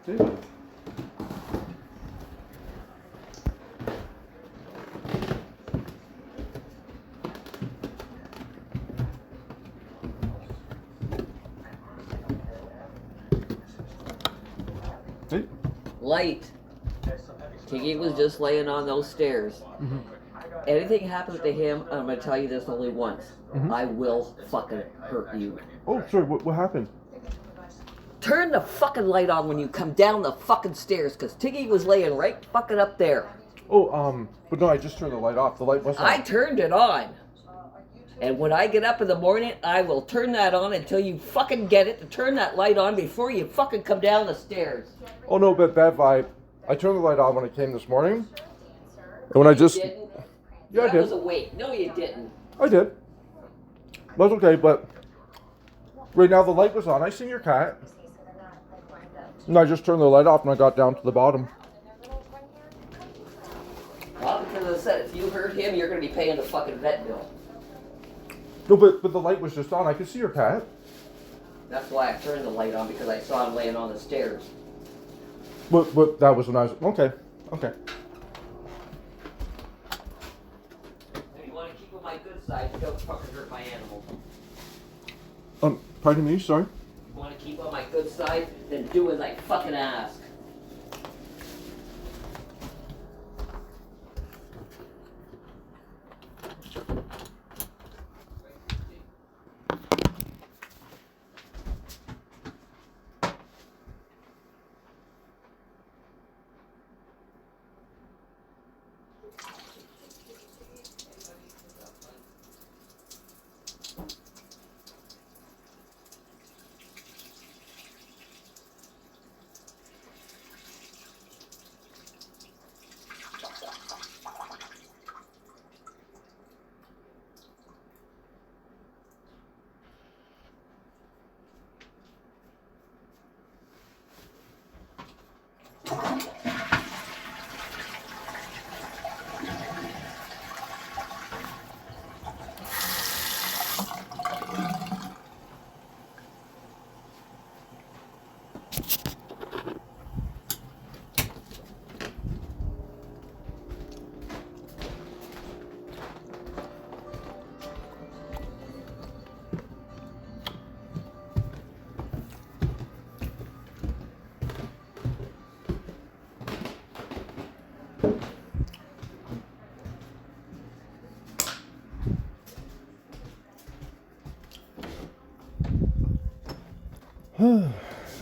David. Hey. Light. Tiggy was just laying on those stairs. Mm-hmm. Anything happens to him, I'm going to tell you this only once. Mm-hmm. I will fucking hurt you. Oh, sorry, what happened? Turn the fucking light on when you come down the fucking stairs, because Tiggy was laying right fucking up there. Oh, but no, I just turned the light off. The light was on. I turned it on. And when I get up in the morning, I will turn that on until you fucking get it to turn that light on before you fucking come down the stairs. Oh, no, but that vibe. I turned the light on when I came this morning. And when I just... You didn't? Yeah, I That did. was awake. No, you didn't. I did. That's okay, but... Right now, the light was on. I seen your cat. And I just turned the light off when I got down to the bottom. Well, because I said, if you hurt him, you're going to be paying the fucking vet bill. No, but the light was just on. I could see your cat. That's why I turned the light on, because I saw him laying on the stairs. But that was when I was... Okay. If you want to keep on my good side, don't fucking hurt my animals. Pardon me, sorry? If you want to keep on my good side, then do as I fucking ask.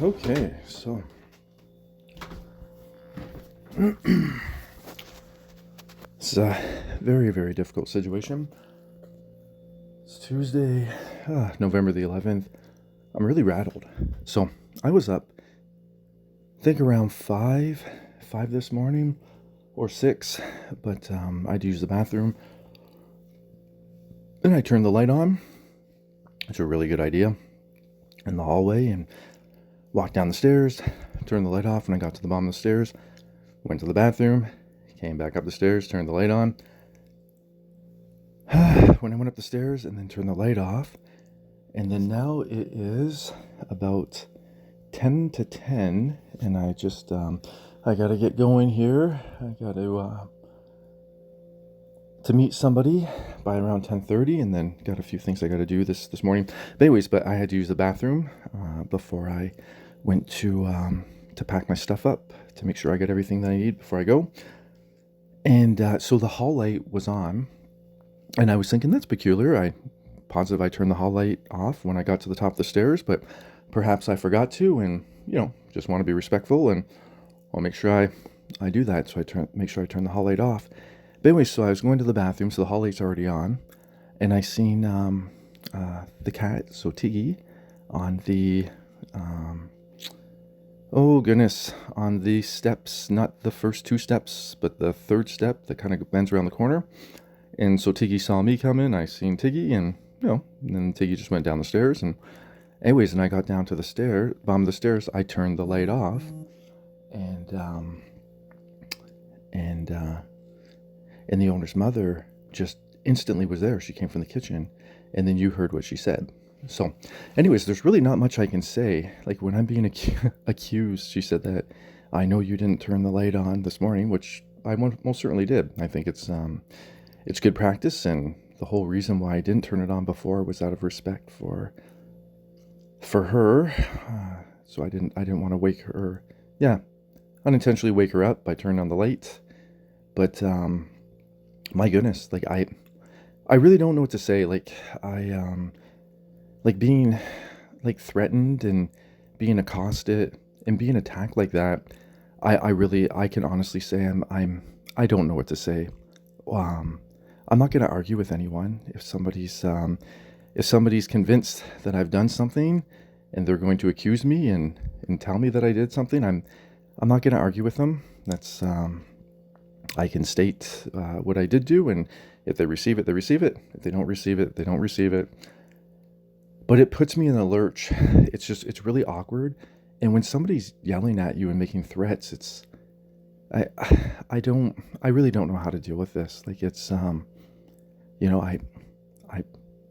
Okay, so... It's a very, very difficult situation. It's Tuesday, November the 11th. I'm really rattled. So, I was up, I think around 5 this morning, or 6, but I'd use the bathroom. Then I turned the light on. It's a really good idea. In the hallway, and walked down the stairs, turned the light off when I got to the bottom of the stairs, went to the bathroom, came back up the stairs, turned the light on. When I went up the stairs and then turned the light off, and then now it is about 10 to 10, and I just, I gotta get going here. I gotta, to meet somebody by around 10:30, and then got a few things I got to do this morning. But anyways, I had to use the bathroom before I went to pack my stuff up to make sure I get everything that I need before I go. And so the hall light was on, and I was thinking that's peculiar. I turned the hall light off when I got to the top of the stairs, but perhaps I forgot to, and just want to be respectful, and I'll make sure I do that. So make sure I turn the hall light off. But anyway, so I was going to the bathroom, so the hall light's already on, and I seen the cat, so Tiggy, on the, on the steps, not the first 2 steps, but the 3rd step that kind of bends around the corner. And so Tiggy saw me come in, I seen Tiggy, and, and then Tiggy just went down the stairs, and anyways, and I got down to the bottom of the stairs, I turned the light off, and the owner's mother just instantly was there. She came from the kitchen, and then you heard what she said. So, anyways, there's really not much I can say. Like when I'm being accused, she said that I know you didn't turn the light on this morning, which I most certainly did. I think it's good practice, and the whole reason why I didn't turn it on before was out of respect for her. So I didn't want to wake her. Yeah, unintentionally wake her up by turning on the light. But my goodness, like I really don't know what to say. Like like being like threatened and being accosted and being attacked like that. I really I can honestly say I don't know what to say. Um, I'm not going to argue with anyone if somebody's convinced that I've done something and they're going to accuse me and tell me that I did something. I'm not going to argue with them. That's I can state what I did do, and if they receive it, they receive it. If they don't receive it, they don't receive it. But it puts me in a lurch. It's really awkward. And when somebody's yelling at you and making threats, I I really don't know how to deal with this. Like it's you know, I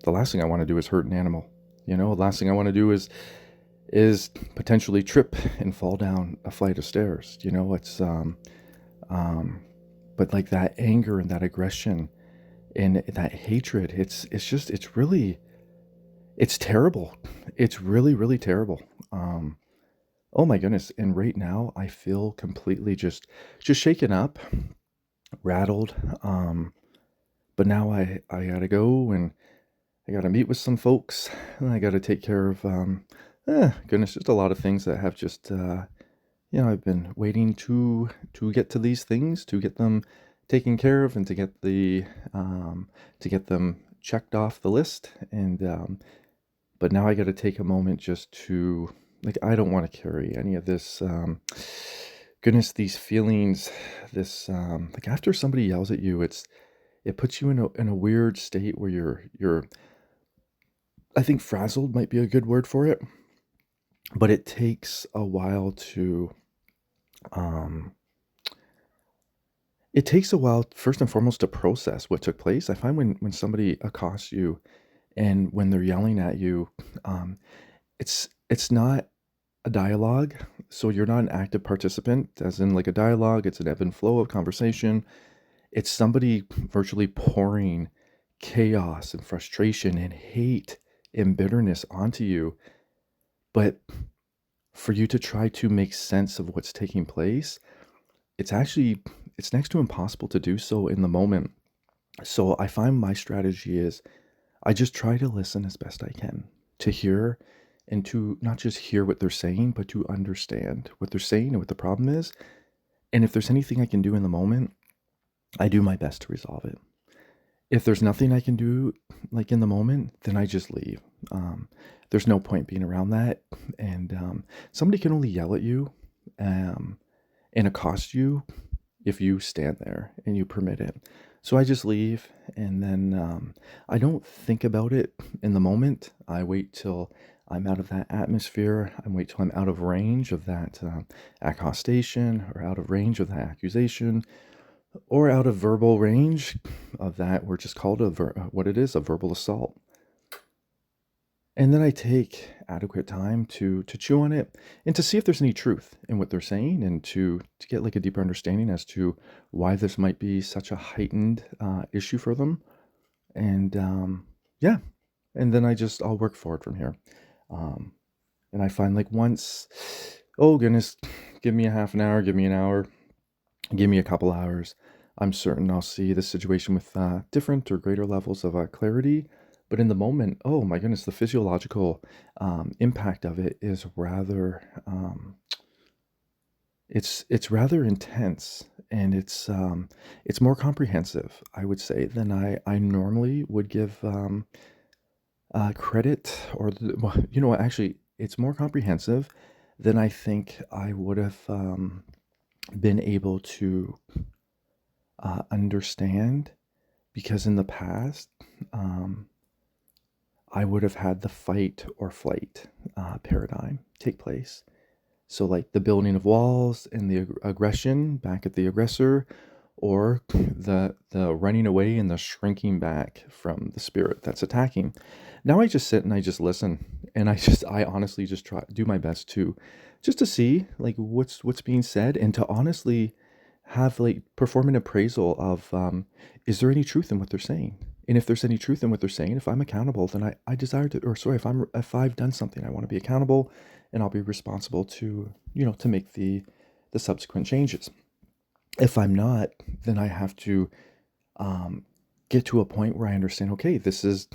the last thing I want to do is hurt an animal. The last thing I want to do is potentially trip and fall down a flight of stairs. It's um but like that anger and that aggression and that hatred, it's terrible. It's really, really terrible. Oh my goodness. And right now I feel completely just shaken up, rattled. But now I gotta go and I gotta meet with some folks and I gotta take care of goodness, just a lot of things that have just I've been waiting to get to these things, to get them taken care of and to get them checked off the list. And but now I got to take a moment just to, like, I don't want to carry any of this goodness, these feelings, this like after somebody yells at you, it puts you in a weird state where you're I think frazzled might be a good word for it, but it takes a while to um it takes a while first and foremost to process what took place. I find when somebody accosts you and when they're yelling at you, um it's not a dialogue, so you're not an active participant, as in like a dialogue. It's an ebb and flow of conversation. It's somebody virtually pouring chaos and frustration and hate and bitterness onto you. But for you to try to make sense of what's taking place, it's actually it's next to impossible to do so in the moment. So I find my strategy is I just try to listen as best I can, to hear and to not just hear what they're saying, but to understand what they're saying and what the problem is. And if there's anything I can do in the moment, I do my best to resolve it. If there's nothing I can do like in the moment, then I just leave. There's no point being around that. And somebody can only yell at you um, and accost you if you stand there and you permit it. So I just leave, and then I don't think about it in the moment. I wait till I'm out of that atmosphere. I wait till I'm out of range of that accostation, or out of range of that accusation, or out of verbal range of that. We're just called what it is, a verbal assault. And then I take adequate time to chew on it and to see if there's any truth in what they're saying, and to get like a deeper understanding as to why this might be such a heightened issue for them. And yeah, and then I'll work forward from here. Um, and I find like once, oh goodness, give me a half an hour, give me an hour, give me a couple hours. I'm certain I'll see the situation with different or greater levels of clarity. But in the moment, oh my goodness, the physiological impact of it is rather it's rather intense, and it's more comprehensive, I would say, than I normally would give credit, or well, what, actually, it's more comprehensive than I think I would have been able to understand, because in the past, um, I would have had the fight or flight paradigm take place. So, like the building of walls and the aggression back at the aggressor, or the running away and the shrinking back from the spirit that's attacking. Now I just sit and I just listen, and I honestly just try do my best to just to see like what's being said, and to honestly have like perform an appraisal of is there any truth in what they're saying? And if there's any truth in what they're saying, if I'm accountable, then I desire to, or sorry, if I've done something, I want to be accountable, and I'll be responsible to, to make the subsequent changes. If I'm not, then I have to um, get to a point where I understand, okay, this is,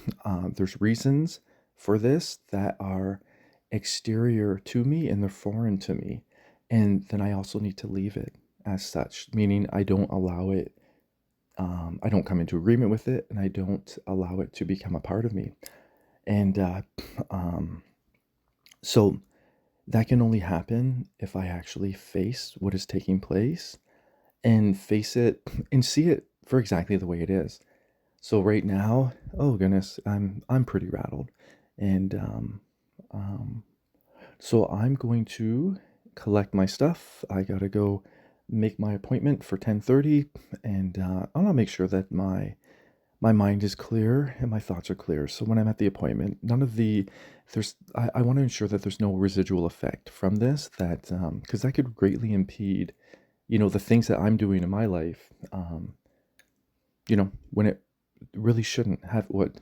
there's reasons for this that are exterior to me and they're foreign to me. And then I also need to leave it as such, meaning I don't allow it, I don't come into agreement with it, and I don't allow it to become a part of me. And um, so that can only happen if I actually face what is taking place and face it and see it for exactly the way it is. So right now, oh goodness, I'm pretty rattled, and um, so I'm going to collect my stuff. I gotta go make my appointment for 10:30, and I want to make sure that my mind is clear and my thoughts are clear. So when I'm at the appointment, none of the there's I want to ensure that there's no residual effect from this, that because that could greatly impede, the things that I'm doing in my life, when it really shouldn't have what